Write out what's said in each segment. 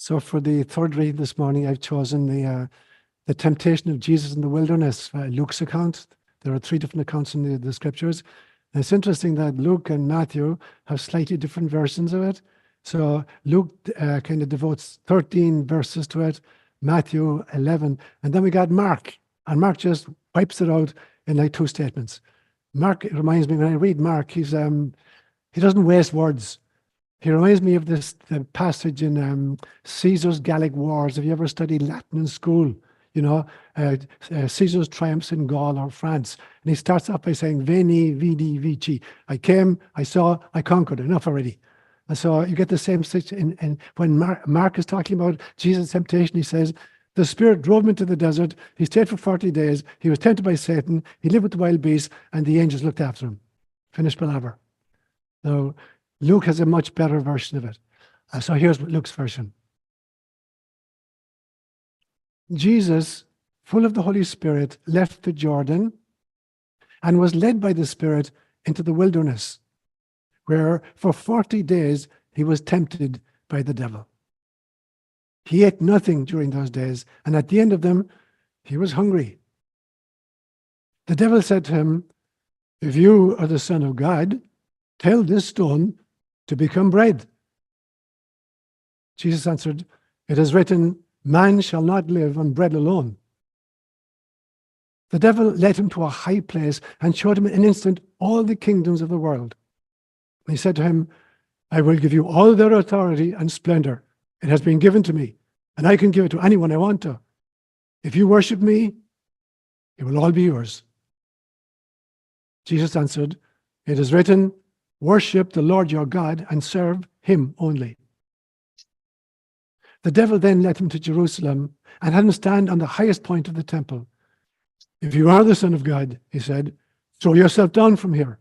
So for the third reading this morning, I've chosen the temptation of Jesus in the wilderness, Luke's account. There are three different accounts in the scriptures. And it's interesting that Luke and Matthew have slightly different versions of it. So Luke kind of devotes 13 verses to it, Matthew 11, and then we got Mark, and Mark just wipes it out in like two statements. Mark, it reminds me, when I read Mark, he doesn't waste words. He reminds me of the passage in Caesar's Gallic Wars. Have you ever studied Latin in school? You know, Caesar's triumphs in Gaul or France. And he starts off by saying, Veni, Vidi, Vici. I came, I saw, I conquered. Enough already. And so you get the same situation. And when Mark is talking about Jesus' temptation, he says, the Spirit drove him into the desert. He stayed for 40 days. He was tempted by Satan. He lived with the wild beasts, and the angels looked after him. Finished palaver. Now, Luke has a much better version of it. So here's Luke's version. Jesus, full of the Holy Spirit, left the Jordan and was led by the Spirit into the wilderness, where for 40 days he was tempted by the devil. He ate nothing during those days, and at the end of them, he was hungry. The devil said to him, if you are the Son of God, tell this stone to become bread. Jesus answered, it is written, man shall not live on bread alone. The devil led him to a high place and showed him in an instant all the kingdoms of the world. And he said to him, I will give you all their authority and splendor. It has been given to me, and I can give it to anyone I want to. If you worship me, it will all be yours. Jesus answered, it is written, worship the Lord your God and serve him only. The devil then led him to Jerusalem and had him stand on the highest point of the temple. If you are the Son of God, he said, throw yourself down from here.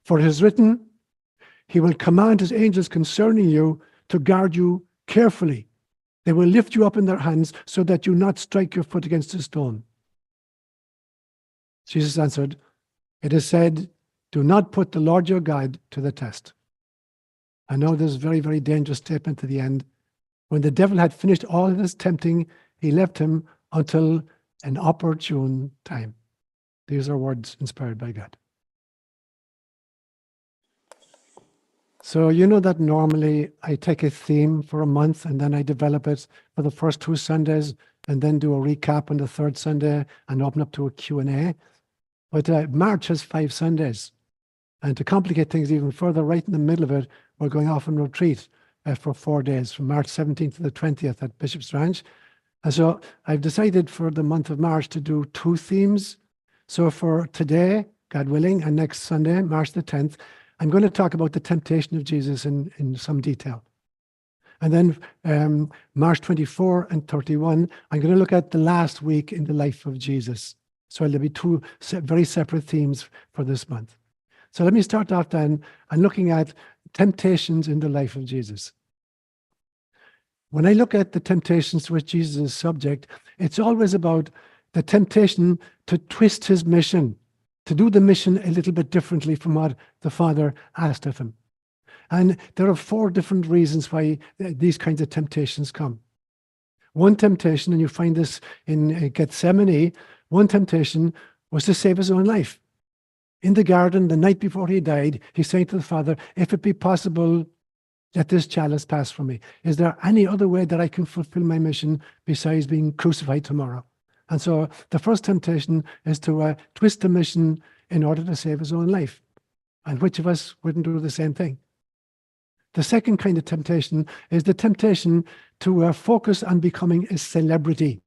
For it is written, he will command his angels concerning you to guard you carefully. They will lift you up in their hands so that you not strike your foot against a stone. Jesus answered, it is said, do not put the Lord your God to the test. I know this is a very, very dangerous statement to the end. When the devil had finished all his tempting, he left him until an opportune time. These are words inspired by God. So you know that normally I take a theme for a month and then I develop it for the first 2 Sundays and then do a recap on the third Sunday and open up to a Q&A. But March has 5 Sundays. And to complicate things even further, right in the middle of it, we're going off on retreat for 4 days, from March 17th to the 20th at Bishop's Ranch. And so I've decided for the month of March to do 2 themes. So for today, God willing, and next Sunday, March the 10th, I'm going to talk about the temptation of Jesus in some detail. And then March 24 and 31, I'm going to look at the last week in the life of Jesus. So there'll be 2 very separate themes for this month. So let me start off then and looking at temptations in the life of Jesus. When I look at the temptations to which Jesus is subject, it's always about the temptation to twist his mission, to do the mission a little bit differently from what the Father asked of him. And there are 4 different reasons why these kinds of temptations come. One temptation, and you find this in Gethsemane, one temptation was to save his own life. In the garden, the night before he died, he's saying to the Father, if it be possible, let this chalice pass from me. Is there any other way that I can fulfill my mission besides being crucified tomorrow? And so the first temptation is to twist the mission in order to save his own life. And which of us wouldn't do the same thing? The second kind of temptation is the temptation to focus on becoming a celebrity.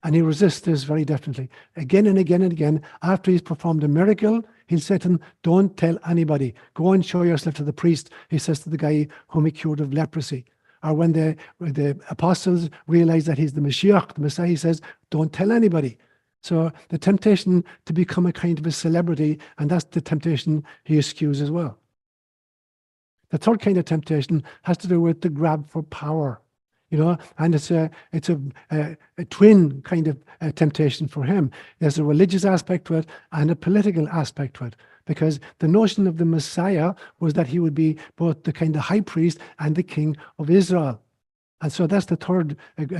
And he resists this very definitely. Again and again and again, after he's performed a miracle, he'll say to him, don't tell anybody. Go and show yourself to the priest, he says to the guy whom he cured of leprosy. Or when the apostles realize that he's the Mashiach, the Messiah, he says, don't tell anybody. So the temptation to become a kind of a celebrity, and that's the temptation he eschews as well. The third kind of temptation has to do with the grab for power. You know, and it's a twin kind of temptation for him. There's a religious aspect to it and a political aspect to it, because the notion of the Messiah was that he would be both the kind of high priest and the king of Israel. And so that's the third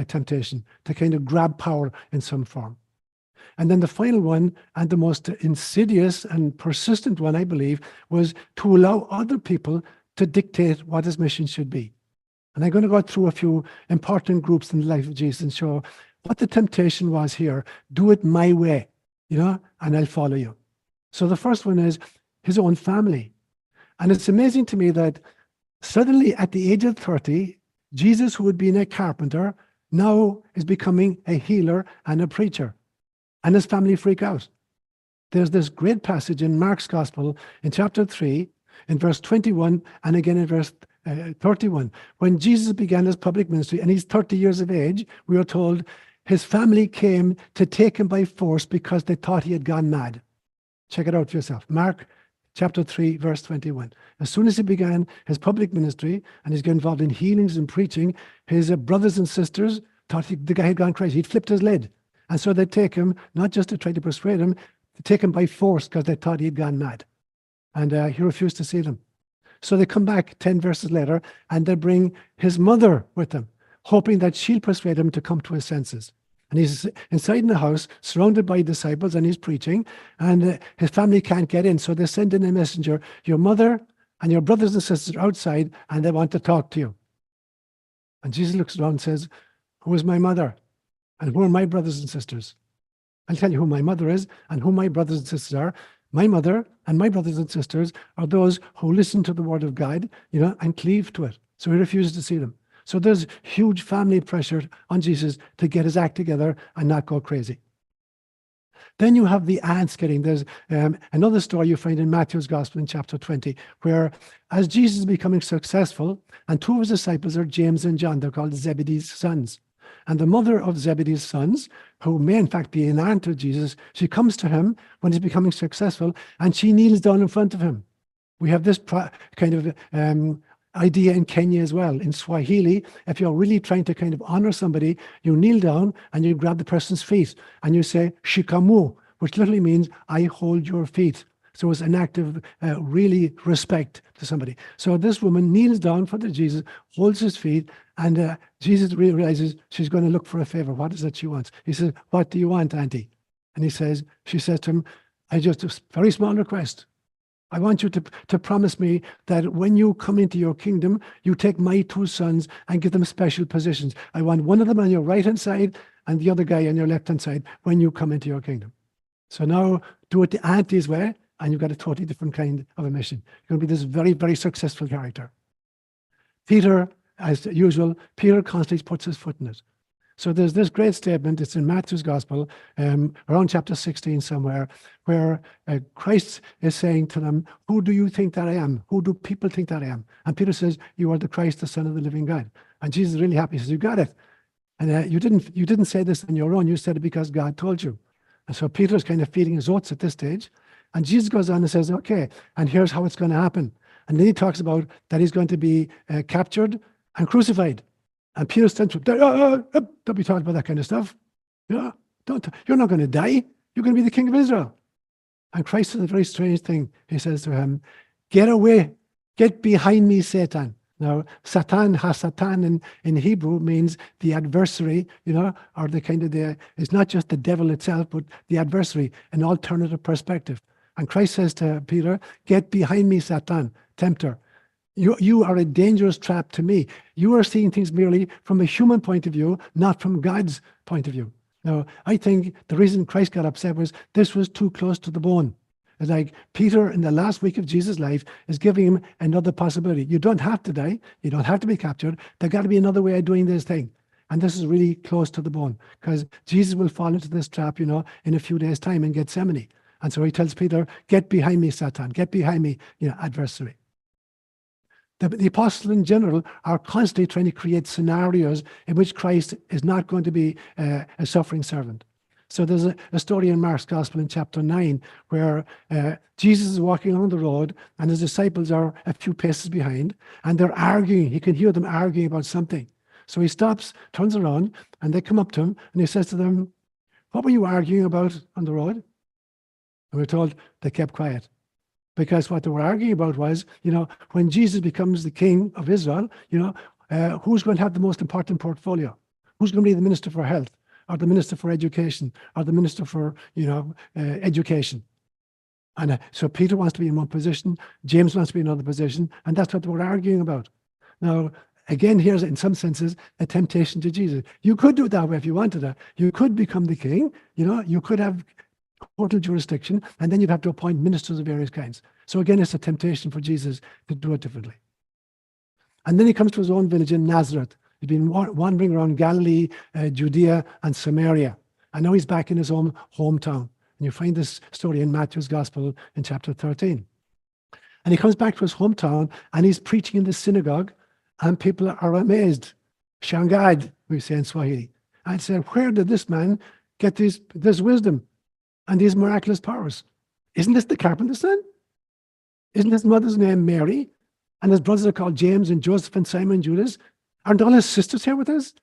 temptation, to kind of grab power in some form. And then the final one, and the most insidious and persistent one, I believe, was to allow other people to dictate what his mission should be. And I'm going to go through a few important groups in the life of Jesus and show what the temptation was here. Do it my way, and I'll follow you. So the first one is his own family. And it's amazing to me that suddenly at the age of 30, Jesus, who had been a carpenter, now is becoming a healer and a preacher. And his family freak out. There's this great passage in Mark's Gospel in chapter 3, in verse 21, and again in verse 31. When Jesus began his public ministry, and he's 30 years of age, we are told his family came to take him by force because they thought he had gone mad. Check it out for yourself. Mark chapter 3, verse 21. As soon as he began his public ministry and he's got involved in healings and preaching, his brothers and sisters thought the guy had gone crazy. He'd flipped his lid. And so they take him, not just to try to persuade him, to take him by force because they thought he'd gone mad. And he refused to see them. So they come back 10 verses later and they bring his mother with them, hoping that she'll persuade him to come to his senses. And he's inside in the house, surrounded by disciples, and he's preaching, and his family can't get in. So they send in a messenger, your mother and your brothers and sisters are outside, and they want to talk to you. And Jesus looks around and says, who is my mother? And who are my brothers and sisters? I'll tell you who my mother is and who my brothers and sisters are. My mother and my brothers and sisters are those who listen to the word of God, and cleave to it. So he refuses to see them. So there's huge family pressure on Jesus to get his act together and not go crazy. Then you have the ants getting, there's another story you find in Matthew's Gospel in chapter 20, where as Jesus is becoming successful, and two of his disciples are James and John, they're called Zebedee's sons. And the mother of Zebedee's sons, who may in fact be an aunt of Jesus, she comes to him when he's becoming successful, and she kneels down in front of him. We have this kind of idea in Kenya as well. In Swahili, if you're really trying to kind of honor somebody, you kneel down and you grab the person's feet and you say, shikamoo, which literally means, I hold your feet. So it's an act of really respect to somebody. So this woman kneels down for Jesus, holds his feet, and Jesus realizes she's going to look for a favor. What is it she wants? He says, what do you want, Auntie? And she says to him, I just a very small request. I want you to promise me that when you come into your kingdom, you take my two sons and give them special positions. I want one of them on your right-hand side and the other guy on your left-hand side when you come into your kingdom. So now do it the auntie's way, and you've got a totally different kind of a mission. You're going to be this very, very successful character. Peter, as usual, Peter constantly puts his foot in it. So there's this great statement, it's in Matthew's Gospel, around chapter 16 somewhere, where Christ is saying to them, who do you think that I am? Who do people think that I am? And Peter says, you are the Christ, the Son of the living God. And Jesus is really happy. He says, you got it. And you didn't say this on your own. You said it because God told you. And so Peter's kind of feeding his oats at this stage. And Jesus goes on and says, okay, and here's how it's going to happen. And then he talks about that he's going to be captured and crucified. And Peter stands up, don't be talking about that kind of stuff. You're not going to die. You're going to be the king of Israel. And Christ says a very strange thing. He says to him, get away, get behind me, Satan. Now, Satan, ha-Satan in Hebrew means the adversary, or the kind of it's not just the devil itself, but the adversary, an alternative perspective. And Christ says to Peter, get behind me, Satan, tempter. You are a dangerous trap to me. You are seeing things merely from a human point of view, not from God's point of view. Now, I think the reason Christ got upset was this was too close to the bone. It's like Peter in the last week of Jesus' life is giving him another possibility. You don't have to die. You don't have to be captured. There's got to be another way of doing this thing. And this is really close to the bone because Jesus will fall into this trap, in a few days' time in Gethsemane. And so he tells Peter, get behind me, Satan. Get behind me, adversary. The apostles in general are constantly trying to create scenarios in which Christ is not going to be a suffering servant. So there's a story in Mark's Gospel in chapter 9 where Jesus is walking along the road and his disciples are a few paces behind and they're arguing. He can hear them arguing about something. So he stops, turns around, and they come up to him and he says to them, what were you arguing about on the road? And we're told they kept quiet. Because what they were arguing about was, when Jesus becomes the king of Israel, who's going to have the most important portfolio? Who's going to be the Minister for Health, or the Minister for Education, or the Minister for, Education? And so Peter wants to be in one position, James wants to be in another position, and that's what we're arguing about. Now, again, here's in some senses a temptation to Jesus. You could do it that way if you wanted to. You could become the king, you could have total jurisdiction, and then you'd have to appoint ministers of various kinds. So again, it's a temptation for Jesus to do it differently. And then he comes to his own village in Nazareth. He'd been wandering around Galilee, Judea, and Samaria. And now he's back in his own hometown. And you find this story in Matthew's Gospel in chapter 13. And he comes back to his hometown, and he's preaching in the synagogue, and people are amazed. Shangad, we say in Swahili. And said, where did this man get this wisdom and these miraculous powers? Isn't this the carpenter's son? Isn't his mother's name Mary? And his brothers are called James and Joseph and Simon and Judas. Aren't all his sisters here with us?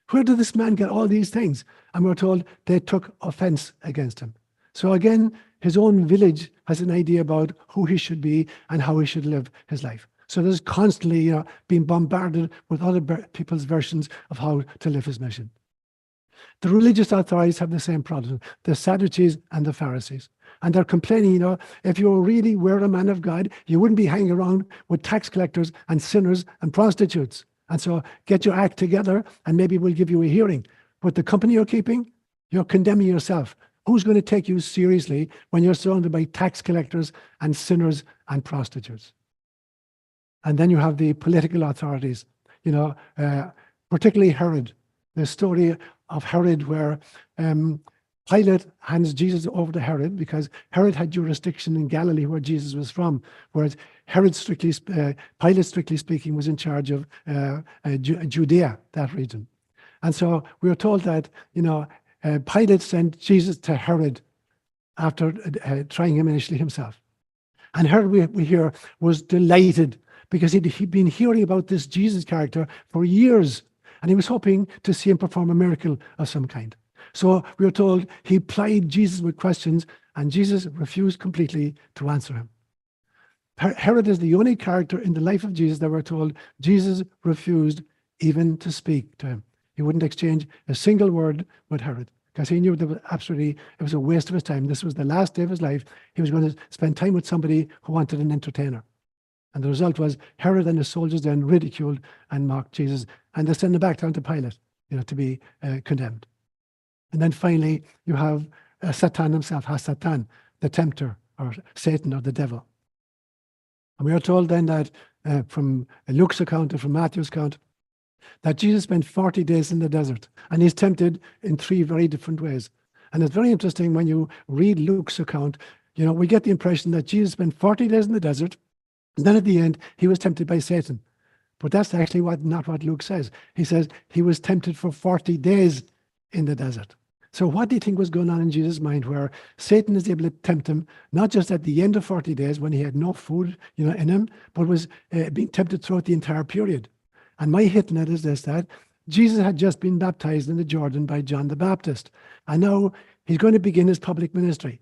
Where did this man get all these things? And we're told they took offense against him. So again, his own village has an idea about who he should be and how he should live his life. So there's constantly being bombarded with other people's versions of how to live his mission. The religious authorities have the same problem, the Sadducees and the Pharisees. And they're complaining, if you really were a man of God, you wouldn't be hanging around with tax collectors and sinners and prostitutes. And so get your act together and maybe we'll give you a hearing. But the company you're keeping, you're condemning yourself. Who's going to take you seriously when you're surrounded by tax collectors and sinners and prostitutes? And then you have the political authorities, particularly Herod. The story of Herod where Pilate hands Jesus over to Herod because Herod had jurisdiction in Galilee where Jesus was from, whereas Pilate, strictly speaking, was in charge of Judea, that region. And so we are told that, Pilate sent Jesus to Herod after trying him initially himself. And Herod, we hear, was delighted because he'd been hearing about this Jesus character for years, and he was hoping to see him perform a miracle of some kind. So we are told he plied Jesus with questions, and Jesus refused completely to answer him. Herod is the only character in the life of Jesus that we're told Jesus refused even to speak to him. He wouldn't exchange a single word with Herod because he knew that it was a waste of his time. This was the last day of his life. He was going to spend time with somebody who wanted an entertainer. And the result was Herod and his soldiers then ridiculed and mocked Jesus, and they sent him back down to Pilate, to be condemned. And then finally, you have Satan himself, Satan, the tempter, or Satan, or the devil. And we are told then that from Luke's account and from Matthew's account, that Jesus spent 40 days in the desert, and he's tempted in 3 very different ways. And it's very interesting when you read Luke's account, we get the impression that Jesus spent 40 days in the desert, and then at the end, he was tempted by Satan. But that's actually not what Luke says. He says he was tempted for 40 days in the desert. So what do you think was going on in Jesus' mind where Satan is able to tempt him, not just at the end of 40 days when he had no food in him, but was being tempted throughout the entire period? And my hit on it is this, that Jesus had just been baptized in the Jordan by John the Baptist. And now he's going to begin his public ministry.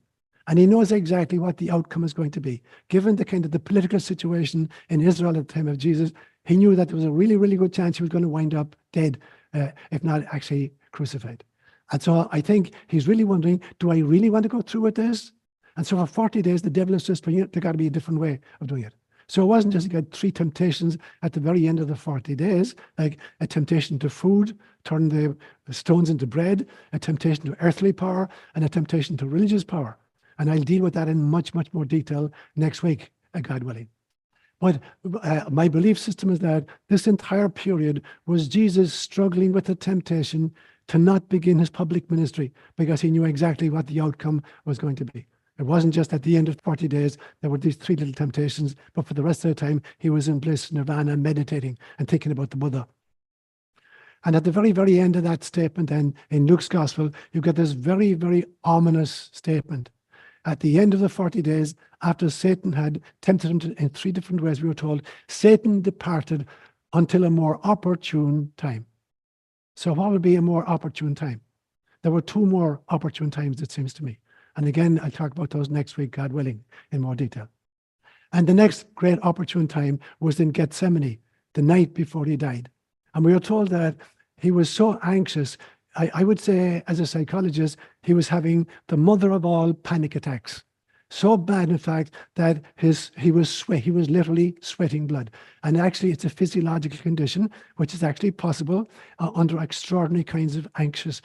And he knows exactly what the outcome is going to be. Given the political situation in Israel at the time of Jesus, he knew that there was a really, really good chance he was going to wind up dead, if not actually crucified. And so I think he's really wondering, do I really want to go through with this? And so for 40 days, the devil is just bringing it, there got to be a different way of doing it. So it wasn't just he got 3 temptations at the very end of the 40 days, like a temptation to food, turn the stones into bread, a temptation to earthly power, and a temptation to religious power. And I'll deal with that in much, much more detail next week, God willing. But my belief system is that this entire period was Jesus struggling with the temptation to not begin his public ministry because he knew exactly what the outcome was going to be. It wasn't just at the end of 40 days, there were these 3 little temptations, but for the rest of the time, he was in bliss, nirvana, meditating and thinking about the Buddha. And at the very, very end of that statement, then in Luke's Gospel, you get this very, very ominous statement. At the end of the 40 days, after Satan had tempted him in 3 different ways, we were told, Satan departed until a more opportune time. So what would be a more opportune time? There were 2 more opportune times, it seems to me. And again, I'll talk about those next week, God willing, in more detail. And the next great opportune time was in Gethsemane, the night before he died. And we are told that he was so anxious. I would say, as a psychologist, he was having the mother of all panic attacks. So bad, in fact, that he was literally sweating blood. And actually, it's a physiological condition, which is actually possible under extraordinary kinds of anxious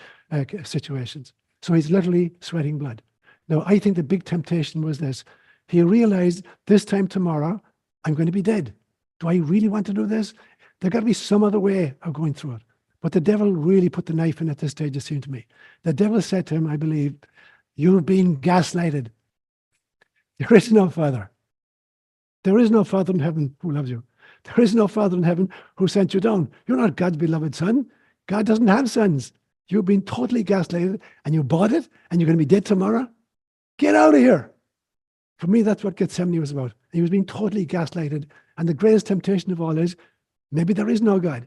situations. So he's literally sweating blood. Now, I think the big temptation was this. He realized this time tomorrow, I'm going to be dead. Do I really want to do this? There's got to be some other way of going through it. But the devil really put the knife in at this stage, it seemed to me. The devil said to him, I believe, you've been gaslighted. There is no Father. There is no Father in heaven who loves you. There is no Father in heaven who sent you down. You're not God's beloved son. God doesn't have sons. You've been totally gaslighted and you bought it and you're going to be dead tomorrow. Get out of here. For me, that's what Gethsemane was about. He was being totally gaslighted. And the greatest temptation of all is, maybe there is no God.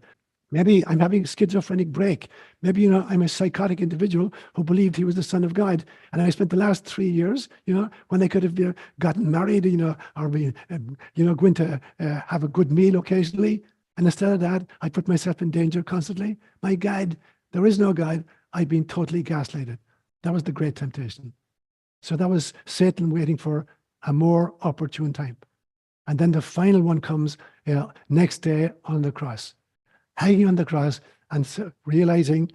Maybe I'm having a schizophrenic break. Maybe, I'm a psychotic individual who believed he was the Son of God. And I spent the last 3 years, when I could have gotten married, or been, going to have a good meal occasionally. And instead of that, I put myself in danger constantly. My God, there is no God. I've been totally gaslighted. That was the great temptation. So that was Satan waiting for a more opportune time. And then the final one comes next day on the cross. Hanging on the cross and realizing,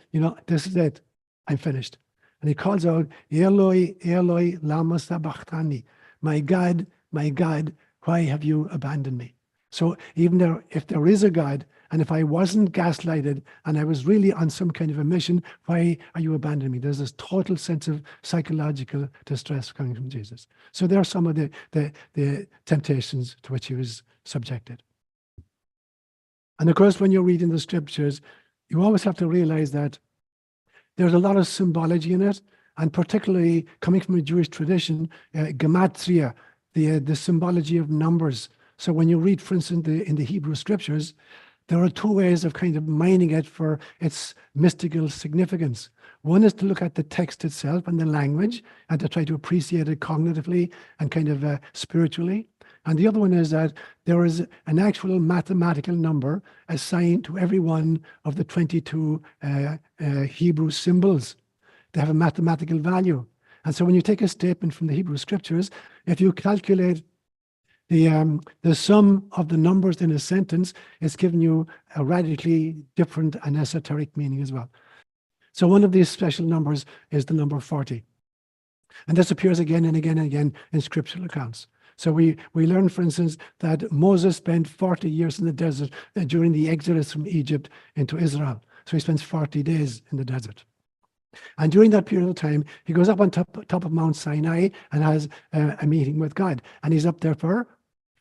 this is it. I'm finished. And he calls out, Eloi, Eloi, lama sabachthani. My God, why have you abandoned me? So even if there is a God, and if I wasn't gaslighted and I was really on some kind of a mission, why are you abandoning me? There's this total sense of psychological distress coming from Jesus. So there are some of the temptations to which he was subjected. And of course, when you're reading the scriptures, you always have to realize that there's a lot of symbology in it, and particularly coming from a Jewish tradition, gematria, the symbology of numbers. So when you read, for instance, in the Hebrew scriptures, there are two ways of kind of mining it for its mystical significance. One is to look at the text itself and the language and to try to appreciate it cognitively and kind of spiritually. And the other one is that there is an actual mathematical number assigned to every one of the 22 Hebrew symbols. They have a mathematical value. And so when you take a statement from the Hebrew scriptures, if you calculate the sum of the numbers in a sentence, it's given you a radically different and esoteric meaning as well. So one of these special numbers is the number 40. And this appears again and again and again in scriptural accounts. So we learn, for instance, that Moses spent 40 years in the desert during the exodus from Egypt into Israel. So he spends 40 days in the desert. And during that period of time, he goes up on top of Mount Sinai and has a meeting with God. And he's up there for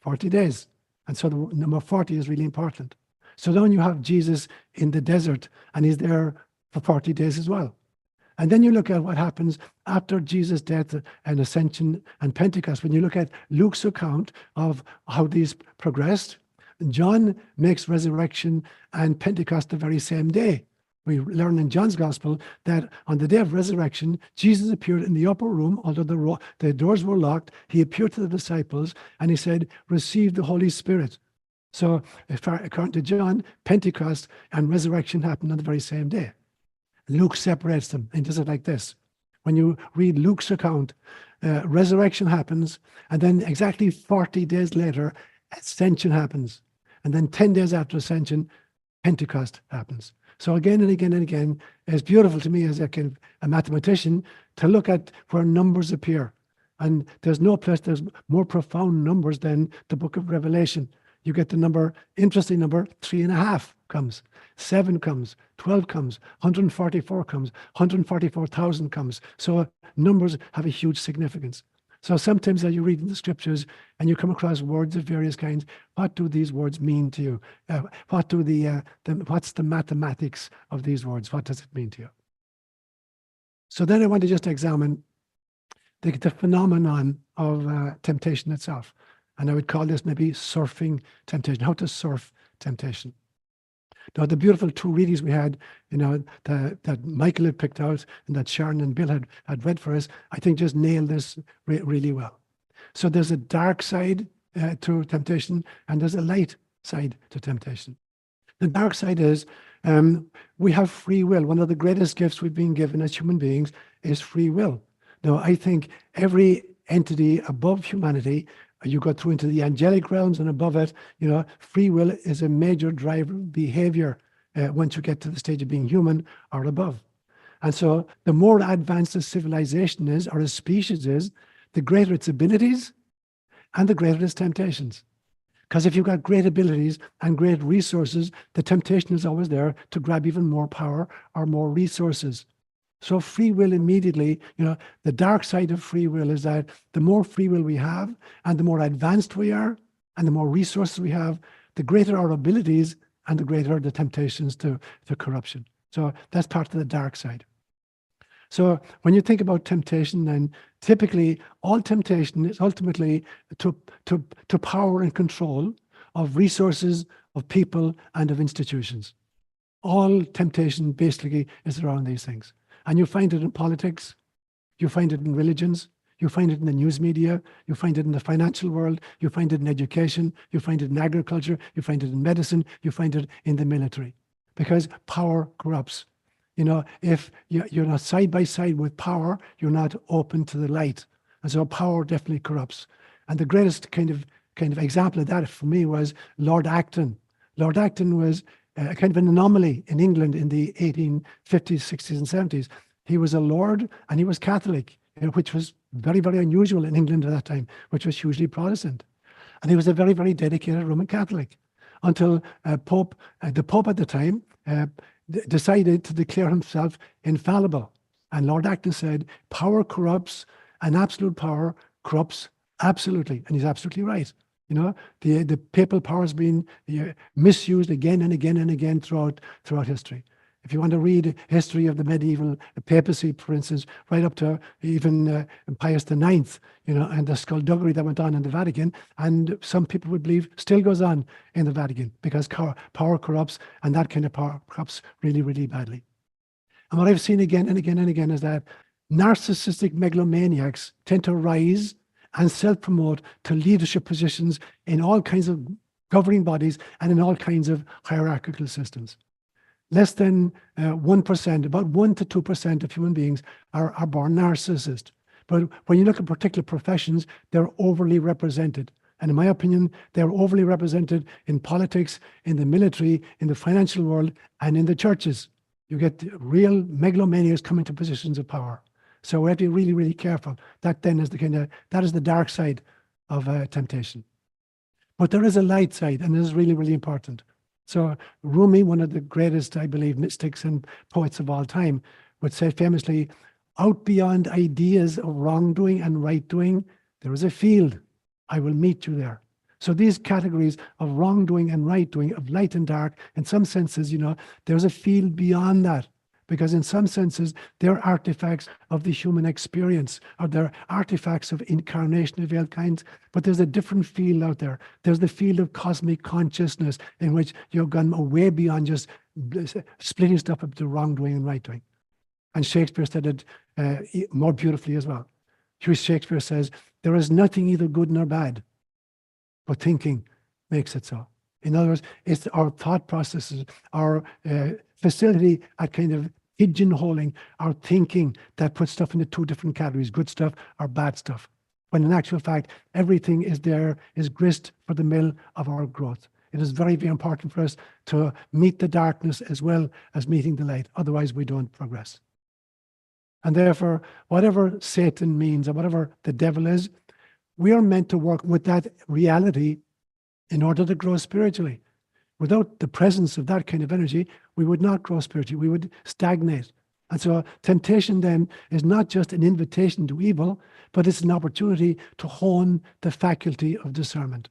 40 days. And so the number 40 is really important. So then you have Jesus in the desert, and he's there for 40 days as well. And then you look at what happens after Jesus' death and ascension and Pentecost. When you look at Luke's account of how these progressed, John makes resurrection and Pentecost the very same day. We learn in John's gospel that on the day of resurrection, Jesus appeared in the upper room, although the doors were locked. He appeared to the disciples and he said, receive the Holy Spirit. So according to John, Pentecost and resurrection happened on the very same day. Luke separates them and does it like this. When you read Luke's account, resurrection happens, and then exactly 40 days later, ascension happens. And then 10 days after ascension, Pentecost happens. So again and again and again, it's beautiful to me as a mathematician to look at where numbers appear. And there's no place there's more profound numbers than the book of Revelation. You get the number, interesting number, 3.5 comes, 7 comes, 12 comes, 144 comes, 144,000 comes. So numbers have a huge significance. So sometimes as you read in the scriptures and you come across words of various kinds, what do these words mean to you? What's the mathematics of these words? What does it mean to you? So then I want to just examine the phenomenon of temptation itself. And I would call this maybe surfing temptation, how to surf temptation. Now, the beautiful two readings we had, that Michael had picked out and that Seán and Bill had read for us, I think just nailed this really well. So there's a dark side to temptation and there's a light side to temptation. The dark side is we have free will. One of the greatest gifts we've been given as human beings is free will. Now, I think every entity above humanity, you go through into the angelic realms and above it, free will is a major driver of behavior once you get to the stage of being human or above. And so the more advanced a civilization is, or a species is, the greater its abilities and the greater its temptations. Because if you've got great abilities and great resources, the temptation is always there to grab even more power or more resources. So free will immediately, the dark side of free will is that the more free will we have and the more advanced we are and the more resources we have, the greater our abilities and the greater the temptations to corruption. So that's part of the dark side. So when you think about temptation, then typically all temptation is ultimately to power and control of resources, of people, and of institutions. All temptation basically is around these things. And you find it in politics, you find it in religions, you find it in the news media, you find it in the financial world, you find it in education, you find it in agriculture, you find it in medicine, you find it in the military. Because power corrupts. If you're not side by side with power, you're not open to the light. And so power definitely corrupts. And the greatest kind of example of that for me was Lord Acton. Lord Acton was kind of an anomaly in England in the 1850s, 60s, and 70s. He was a lord and he was Catholic, which was very, very unusual in England at that time, which was hugely Protestant. And he was a very, very dedicated Roman Catholic until the Pope at the time decided to declare himself infallible. And Lord Acton said, power corrupts and absolute power corrupts absolutely. And he's absolutely right. The papal power has been misused again and again and again throughout history. If you want to read history of the medieval papacy, for instance, right up to even Pius IX, and the skullduggery that went on in the Vatican, and some people would believe still goes on in the Vatican because power corrupts, and that kind of power corrupts really, really badly. And what I've seen again and again and again is that narcissistic megalomaniacs tend to rise and self-promote to leadership positions in all kinds of governing bodies and in all kinds of hierarchical systems. Less than 1%, about 1 to 2% of human beings are born narcissist. But when you look at particular professions, they're overly represented. And in my opinion, they're overly represented in politics, in the military, in the financial world, and in the churches. You get real megalomaniacs coming to positions of power. So we have to be really, really careful. That then is that is the dark side of temptation. But there is a light side, and this is really, really important. So Rumi, one of the greatest, I believe, mystics and poets of all time, would say famously, out beyond ideas of wrongdoing and right doing, there is a field. I will meet you there. So these categories of wrongdoing and right doing, of light and dark, in some senses, there's a field beyond that. Because in some senses, they're artifacts of the human experience, or they're artifacts of incarnation of all kinds. But there's a different field out there. There's the field of cosmic consciousness in which you've gone way beyond just splitting stuff up to wrongdoing and right doing. And Shakespeare said it more beautifully as well. Shakespeare says, there is nothing either good nor bad, but thinking makes it so. In other words, it's our thought processes, our facility at kind of pigeonholing our thinking that puts stuff into two different categories, good stuff or bad stuff. When in actual fact, everything is grist for the mill of our growth. It is very, very important for us to meet the darkness as well as meeting the light. Otherwise, we don't progress. And therefore, whatever Satan means or whatever the devil is, we are meant to work with that reality in order to grow spiritually. Without the presence of that kind of energy, we would not grow spiritually. We would stagnate. And so temptation then is not just an invitation to evil, but it's an opportunity to hone the faculty of discernment.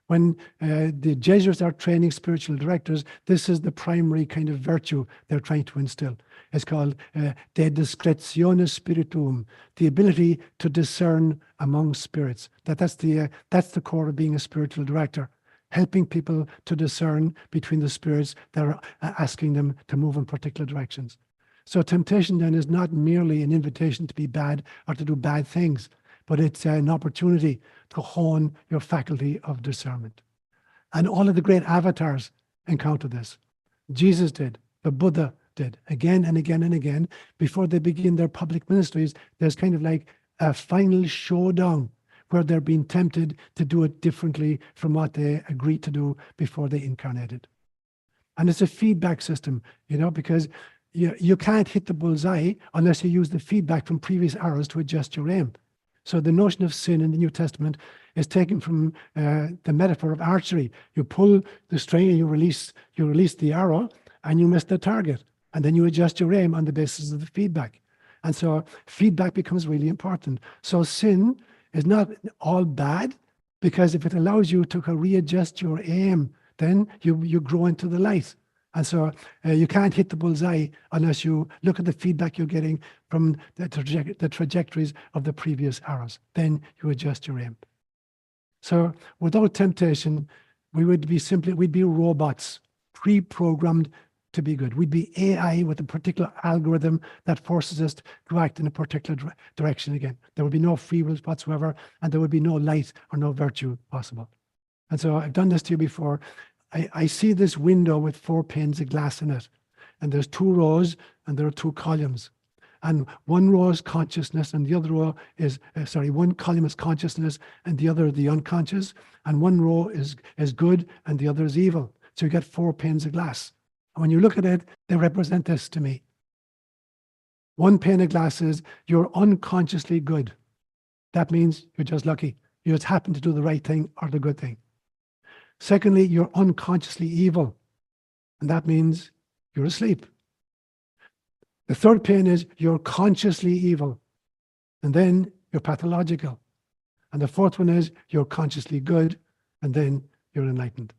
When the Jesuits are training spiritual directors, this is the primary kind of virtue they're trying to instill. It's called de discretione spirituum, the ability to discern among spirits. That's the core of being a spiritual director. Helping people to discern between the spirits that are asking them to move in particular directions. So temptation then is not merely an invitation to be bad or to do bad things, but it's an opportunity to hone your faculty of discernment. And all of the great avatars encounter this. Jesus did, the Buddha did, again and again and again. Before they begin their public ministries, there's kind of like a final showdown where they're being tempted to do it differently from what they agreed to do before they incarnated. And it's a feedback system, because you can't hit the bullseye unless you use the feedback from previous arrows to adjust your aim. So the notion of sin in the New Testament is taken from the metaphor of archery. You pull the string and you release the arrow and you miss the target. And then you adjust your aim on the basis of the feedback. And so feedback becomes really important. So sin is not all bad, because if it allows you to readjust your aim, then you grow into the light. And so you can't hit the bullseye unless you look at the feedback you're getting from the trajectories of the previous arrows. Then you adjust your aim. So without temptation, we'd be robots, pre-programmed to be good. We'd be AI with a particular algorithm that forces us to act in a particular direction again. There would be no free will whatsoever, and there would be no light or no virtue possible. And so I've done this to you before. I see this window with 4 panes of glass in it, and there's 2 rows and there are 2 columns. And one row is consciousness, and the other row is, one column is consciousness and the other the unconscious, and one row is good and the other is evil. So you get 4 panes of glass. And when you look at it, they represent this to me. One pane of glass is you're unconsciously good. That means you're just lucky. You just happen to do the right thing or the good thing. Secondly, you're unconsciously evil. And that means you're asleep. The third pane is you're consciously evil. And then you're pathological. And the fourth one is you're consciously good. And then you're enlightened.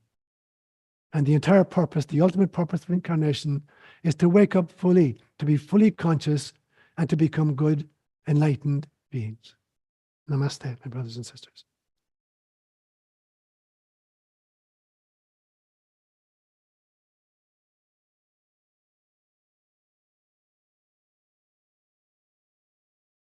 And the entire purpose, the ultimate purpose of incarnation, is to wake up fully, to be fully conscious, and to become good, enlightened beings. Namaste, my brothers and sisters.